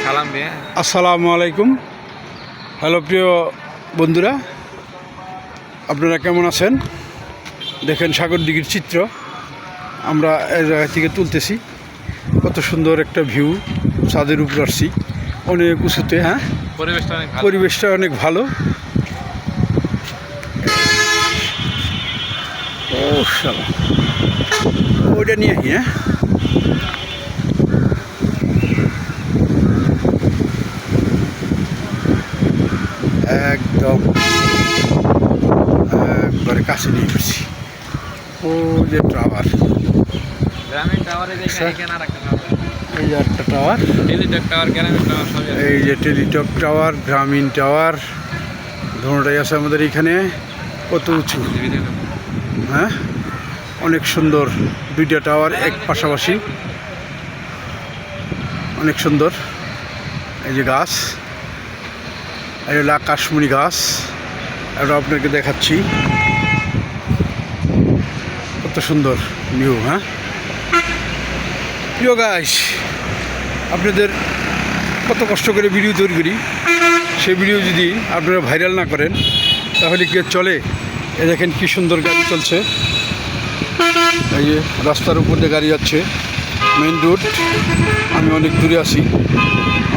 সালাম দিয়ে। আসসালামু আলাইকুম। হ্যালো প্রিয় বন্ধুরা, আপনারা কেমন আছেন? দেখেন সাগরদিঘির চিত্র আমরা এই জায়গা থেকে তুলতেছি। কত সুন্দর একটা ভিউ, ছাদের উপর আসছি অনেক উঁচুতে। হ্যাঁ, পরিবেশটা অনেক ভালো। ও শালা, ওইটা নিয়ে হ্যাঁ একদম একবারে কাছে নিয়ে গেছি। ও যে টাওয়ার, এই যে একটা টাওয়ার, এই যে টেলিটক টাওয়ার, গ্রামীণ টাওয়ার, দুটোটাই আছে আমাদের এখানে। কত উঁচু, হ্যাঁ অনেক সুন্দর। দুইটা টাওয়ার এক পাশাপাশি, অনেক সুন্দর। এই যে গাছ, এই হলো আকাশমণি গাছ, এটা আপনাকে দেখাচ্ছি। কত সুন্দর ভিউ। হ্যাঁ প্রিয় গাইস, আপনাদের কত কষ্ট করে ভিডিও তৈরি করি, সেই ভিডিও যদি আপনারা ভাইরাল না করেন তাহলে কি চলে? এ দেখেন কি সুন্দর গাড়ি চলছে। এই যে রাস্তার উপর দিয়ে গাড়ি যাচ্ছে, মেইন রোড। আমি অনেক দূরে আছি,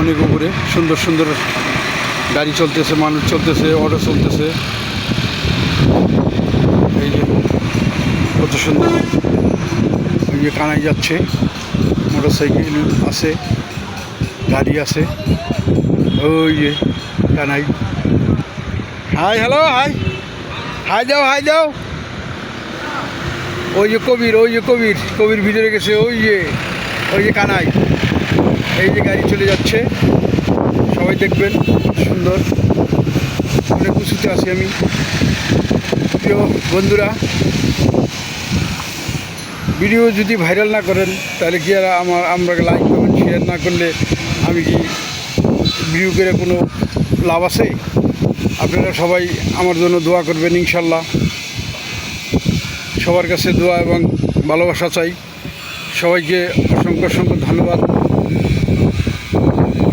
অনেক উপরে সুন্দর সুন্দর গাড়ি চলতেছে, মানুষ চলতেছে, অটো চলতেছে। এই যে কত সুন্দর। এই যে কানাই যাচ্ছে, মোটর সাইকেল আছে, গাড়ি আছে। ওই যে Kanai, hi hello, high high দাও, হাই দাও। ওই যে কবির, ওই যে কবির, কবির ভিতরে গেছে। ওই যে কানাই। এই যে গাড়ি চলে যাচ্ছে, সবাই দেখবেন। সুন্দর, অনেক উঁচুতে আছি আমি। প্রিয় বন্ধুরা, ভিডিও যদি ভাইরাল না করেন তাহলে কি আর আমরা লাইক কমেন্ট শেয়ার না করলে আমি কি ভিডিও করে কোনো লাভ আছে? আপনারা সবাই আমার জন্য দোয়া করবেন ইনশাল্লাহ। সবার কাছে দোয়া এবং ভালোবাসা চাই। সবাইকে অসংখ্য অসংখ্য ধন্যবাদ।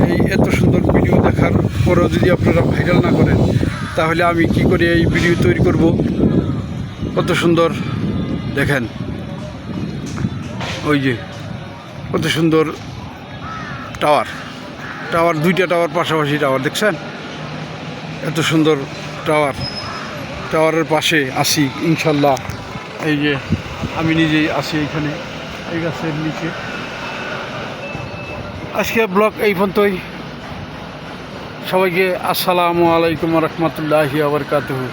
এই এত সুন্দর ভিডিও দেখার পরেও যদি আপনারা ভাইরাল না করেন তাহলে আমি কি করে এই ভিডিও তৈরি করব? কত সুন্দর দেখেন, ওই যে কত সুন্দর টাওয়ার, টাওয়ার দুইটা টাওয়ার পাশাপাশি টাওয়ার দেখছেন? এত সুন্দর টাওয়ার, টাওয়ারের পাশে আসি ইনশাল্লাহ। এই যে আমি নিজেই আছি এইখানে, এই গাছের নিচে। আজকে ব্লগ এই পর্যন্তই। সবাইকে আসসালামু আলাইকুম রহমতুল্লাহি ওয়া বারাকাতুহু।